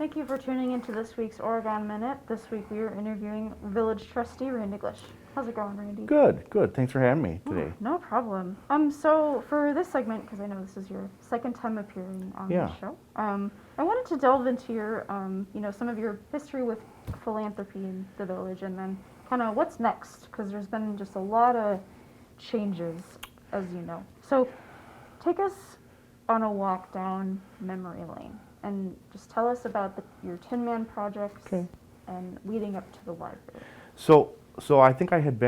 Thank you for tuning into this week's Oregon Minute. This week we are interviewing Village Trustee Randy Glysch. How's it going, Randy? Good, good. Thanks for having me today. No problem. So for this segment, because I know this is your second time appearing on the show, I wanted to delve into your, some of your history with philanthropy in the village, and then kind of what's next, because there's been just a lot of changes, as you know. So take us on a walk down memory lane, and just tell us about your Tin Man projects and leading up to the library. So I think I had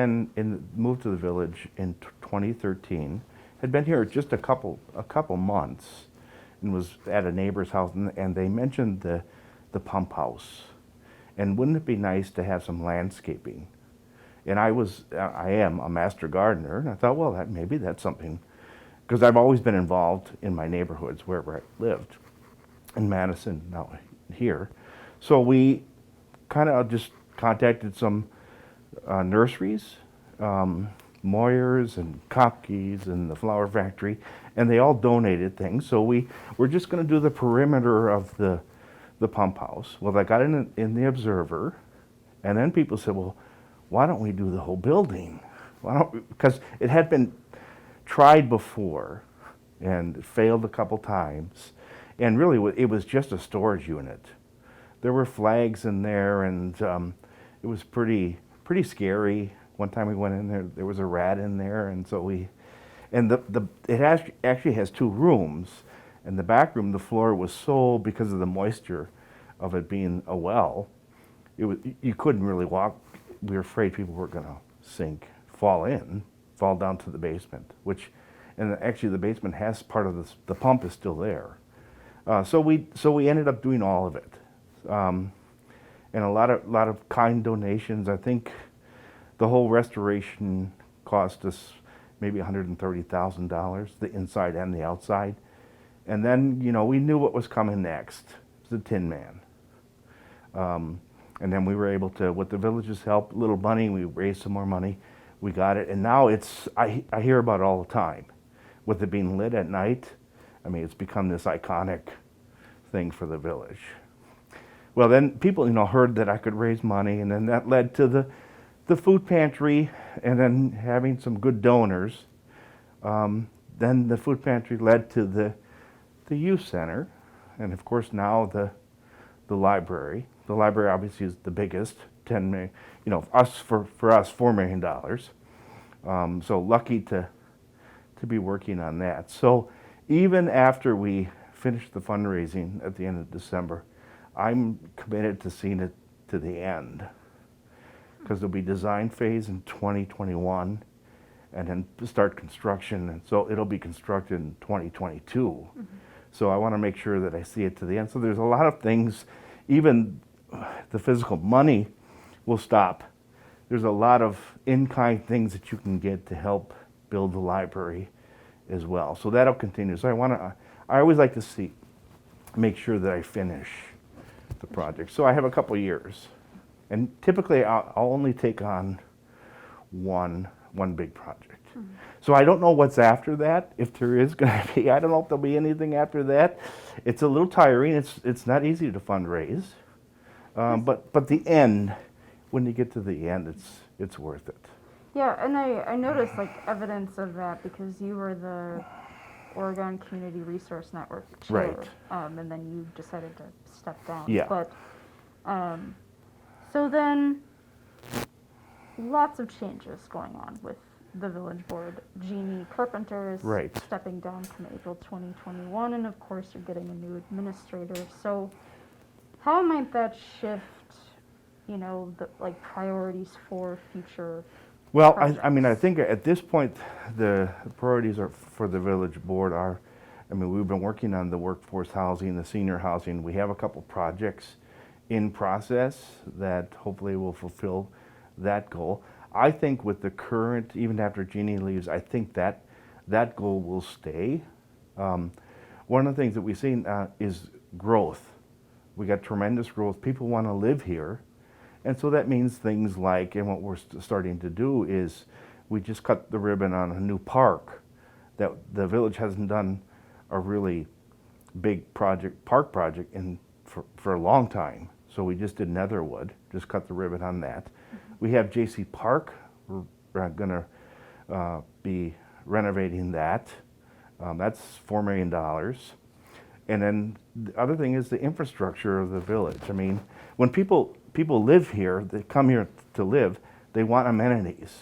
moved to the village in 2013. Had been here just a couple months, and was at a neighbor's house, and they mentioned the pump house, and wouldn't it be nice to have some landscaping? And I am a master gardener, and I thought, well, maybe that's something, because I've always been involved in my neighborhoods wherever I lived, in Madison, now here. So we kind of just contacted some nurseries, Moyers and Kopke's and the Flower Factory, and they all donated things. So we're just going to do the perimeter of the pump house. Well, I got in the Observer, and then people said, well, why don't we do the whole building? Because it had been tried before and failed a couple times, and really it was just a storage unit. There were flags in there, and it was pretty scary. One time we went in there was a rat in there, and so it actually has two rooms. And the back room, the floor was so, because of the moisture of it being a well, you couldn't really walk. We were afraid people were going to sink, fall down to the basement, and actually the basement has part of the pump is still there. So we ended up doing all of it. And a lot of kind donations. I think the whole restoration cost us maybe $130,000, the inside and the outside. And then, we knew what was coming next. It was the Tin Man. And then we were able to, with the village's help, little money, we raised some more money. We got it, and now I hear about it all the time. With it being lit at night, it's become this iconic thing for the village. Well, then people, heard that I could raise money, and then that led to the food pantry, and then having some good donors. Then the food pantry led to the youth center, and of course now the library. The library obviously is the biggest, $10 million. For us, $4 million. So lucky to be working on that. So even after we finished the fundraising at the end of December, I'm committed to seeing it to the end, because there'll be design phase in 2021, and then start construction, and so it'll be constructed in 2022. Mm-hmm. So I want to make sure that I see it to the end. So there's a lot of things, even the physical money will stop. There's a lot of in-kind things that you can get to help build the library as well. So that'll continue. So I always like to make sure that I finish the project. So I have a couple years, and typically I'll only take on one big project. Mm-hmm. So I don't know what's after that, if there is going to be. I don't know if there'll be anything after that. It's a little tiring. It's not easy to fundraise, but the end, when you get to the end, it's worth it. Yeah, and I noticed evidence of that, because you were the Oregon Community Resource Network chair, right? And then you decided to step down. Yeah. But so then, lots of changes going on with the village board. Jeannie Carpenter is stepping down from April 2021, and of course you're getting a new administrator. So how might that shift, the priorities for future? Well, I think at this point the priorities for the village board are, we've been working on the workforce housing, the senior housing. We have a couple projects in process that hopefully will fulfill that goal. I think with the current, even after Jeannie leaves, I think that goal will stay. One of the things that we've seen is growth. We got tremendous growth. People want to live here. And so that means things like, and what we're starting to do is, we just cut the ribbon on a new park that the village hasn't done a really big park project for a long time. So we just did Netherwood, just cut the ribbon on that. We have J.C. Park. We're going to be renovating that. That's $4 million. And then the other thing is the infrastructure of the village. I mean, when people live here, they come here to live, they want amenities.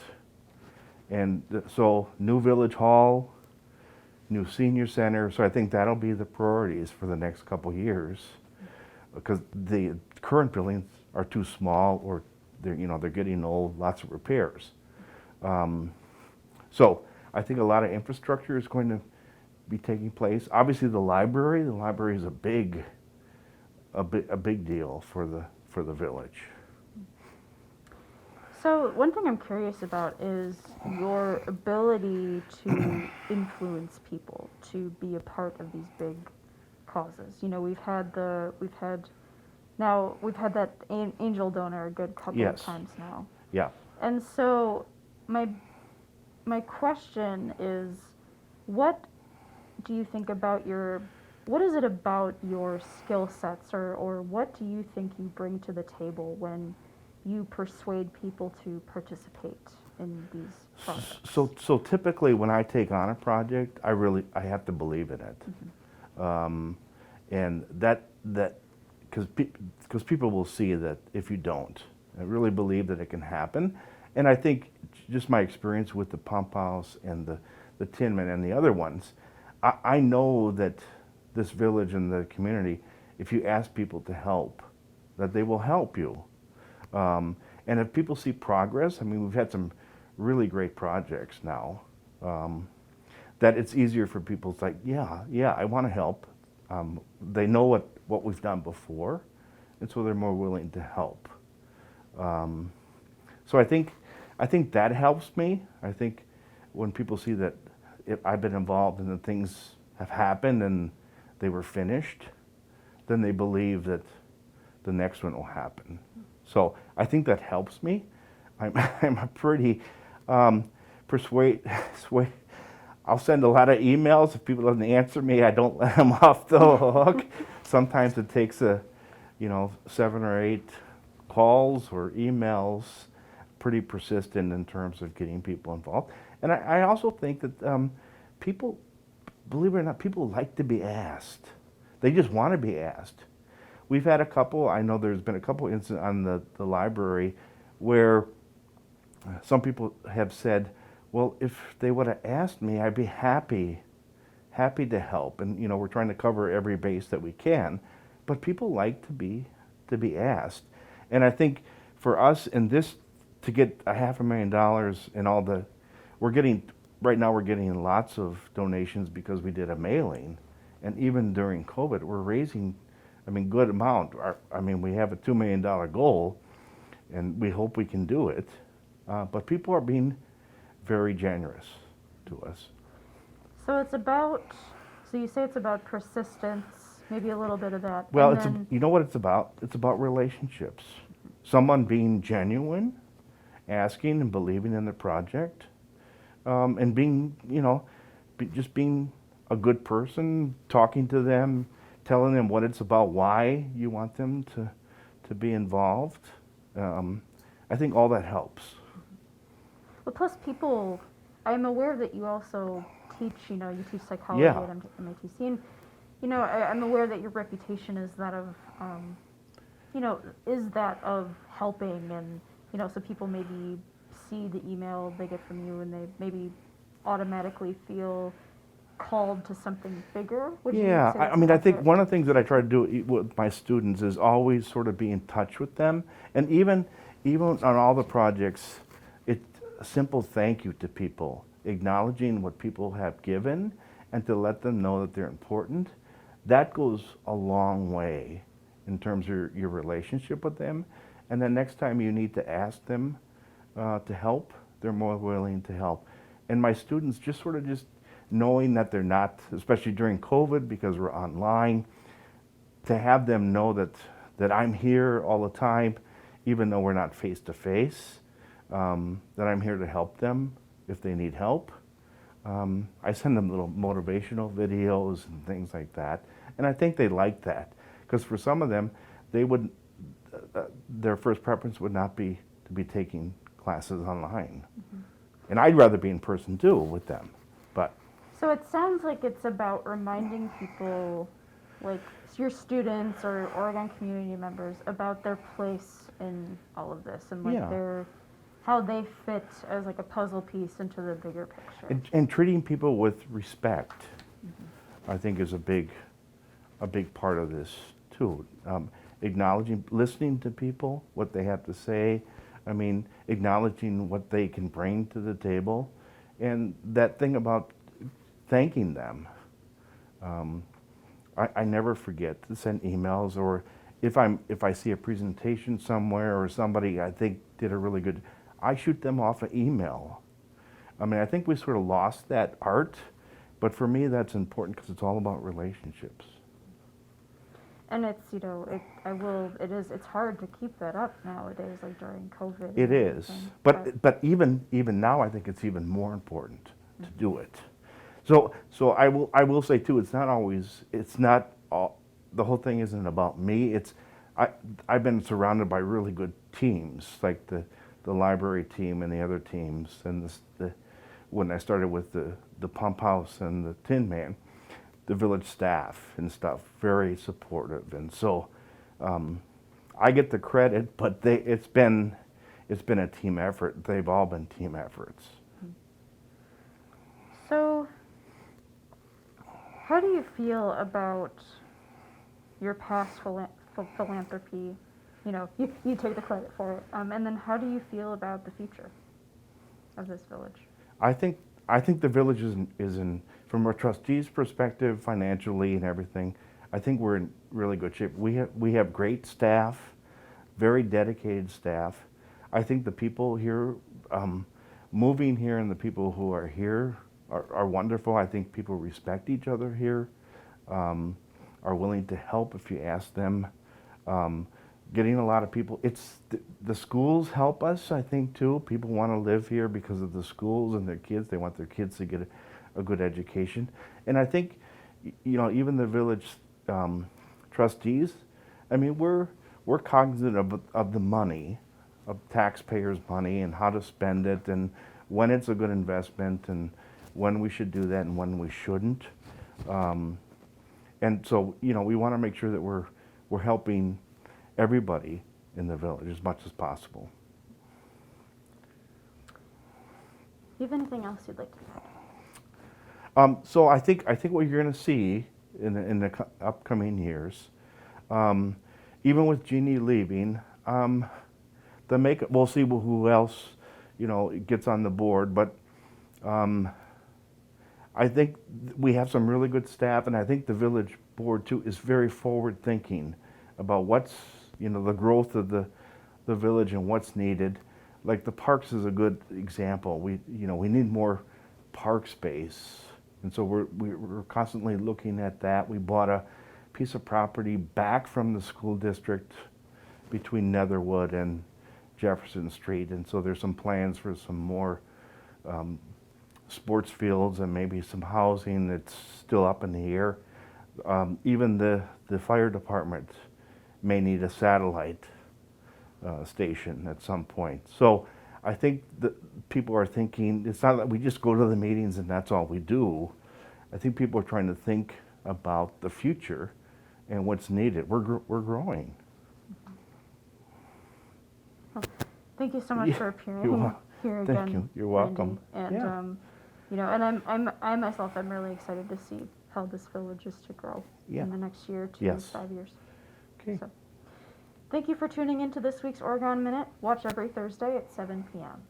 And so new village hall, new senior center. So I think that'll be the priorities for the next couple years, because the current buildings are too small, or they're getting old, lots of repairs. So I think a lot of infrastructure is going to be taking place. Obviously the library is a big deal for the village. So one thing I'm curious about is your ability to influence people to be a part of these big causes. We've had that angel donor a good couple of times now. Yeah. And so my question is, what do you think about what is it about your skill sets, or what do you think you bring to the table when you persuade people to participate in these projects? So typically when I take on a project, I have to believe in it. And that because people will see that if you don't. I really believe that it can happen. And I think just my experience with the pump house and the Tinman and the other ones, I know that this village and the community, if you ask people to help, that they will help you. And if people see progress, I mean, we've had some really great projects now, that it's easier for people to like, yeah, I want to help. They know what we've done before, and so they're more willing to help. So I think that helps me. I think when people see that if I've been involved and the things have happened and they were finished, then they believe that the next one will happen. So I think that helps me. I'm a pretty persuade. I'll send a lot of emails. If people don't answer me, I don't let them off the hook. Sometimes it takes 7 or 8 calls or emails. Pretty persistent in terms of getting people involved. And I also think that people, believe it or not, people like to be asked. They just want to be asked. We've had a couple, I know there's been a couple incidents on the library where some people have said, well, if they would have asked me, I'd be happy to help. And we're trying to cover every base that we can, but people like to be asked. And I think for us in this, to get $500,000 and all right now we're getting lots of donations because we did a mailing. And even during COVID, we're raising, good amount. We have a $2 million goal, and we hope we can do it. But people are being very generous to us. So you say it's about persistence, maybe a little bit of that. Well, you know what it's about? It's about relationships. Someone being genuine, asking and believing in the project, and being, just being a good person, talking to them, telling them what it's about, why you want them to be involved. I think all that helps. Well, plus people, I'm aware that you also teach, you teach psychology at MITC, and, I'm aware that your reputation is that of, helping, and, so people maybe see the email they get from you and they maybe automatically feel called to something bigger? I think one of the things that I try to do with my students is always sort of be in touch with them, and even on all the projects, it's a simple thank you to people, acknowledging what people have given, and to let them know that they're important. That goes a long way in terms of your relationship with them. And then next time you need to ask them to help, they're more willing to help. And my students just knowing that they're not, especially during COVID because we're online, to have them know that I'm here all the time, even though we're not face to face, that I'm here to help them if they need help. I send them little motivational videos and things like that. And I think they like that. Because for some of them, they would, their first preference would not be to be taking classes online. And I'd rather be in person too with them, but. So it sounds like it's about reminding people, like your students or Oregon community members, about their place in all of this and like Yeah. how they fit as like a puzzle piece into the bigger picture. And treating people with respect, I think, is a big part of this too. Acknowledging, listening to people, what they have to say. I mean, acknowledging what they can bring to the table, and that thing about thanking them. I never forget to send emails, or if I see a presentation somewhere or somebody I think did a really good, I shoot them off an email. I mean, I think we sort of lost that art, but for me that's important because it's all about relationships. And it's, you know, it's hard to keep that up nowadays, like during COVID. It and is, everything. but even now, I think it's even more important to do it. So I will say too, it's not all, the whole thing isn't about me. I've been surrounded by really good teams, like the library team and the other teams, and when I started with the pump house and the Tin Man, the village staff and stuff, very supportive, and so I get the credit, but it's been a team effort. They've all been team efforts. So, how do you feel about your past philanthropy? You know, you take the credit for it, and then how do you feel about the future of this village? I think the village is in, from a trustee's perspective, financially and everything, I think we're in really good shape. We have great staff, very dedicated staff. I think the people here, moving here, and the people who are here are wonderful. I think people respect each other here, are willing to help if you ask them. Getting a lot of people, the schools help us, I think, too. People want to live here because of the schools and their kids. They want their kids to get a good education. And I think, you know, even the village trustees, I mean, we're cognizant of the money, of taxpayers' money, and how to spend it, and when it's a good investment, and when we should do that and when we shouldn't. And so, you know, we want to make sure that we're helping everybody in the village as much as possible. Do you have anything else you'd like to add? So I think what you're going to see in the upcoming years, even with Jeannie leaving, we'll see who else, you know, gets on the board. But I think we have some really good staff, and I think the village board too is very forward thinking about what's, you know, the growth of the village and what's needed. Like the parks is a good example. We need more park space, and so we're constantly looking at that. We bought a piece of property back from the school district between Netherwood and Jefferson Street, and so there's some plans for some more sports fields and maybe some housing that's still up in the air. Even the fire department may need a satellite station at some point. So I think that people are thinking, it's not that we just go to the meetings and that's all we do. I think people are trying to think about the future and what's needed. We're growing. Well, thank you so much for appearing here again. Thank you. You're welcome. Randy. And you know, and I myself, I'm really excited to see how this village is to grow in the next year, 5 years. Okay. So, thank you for tuning in to this week's Oregon Minute. Watch every Thursday at 7 p.m.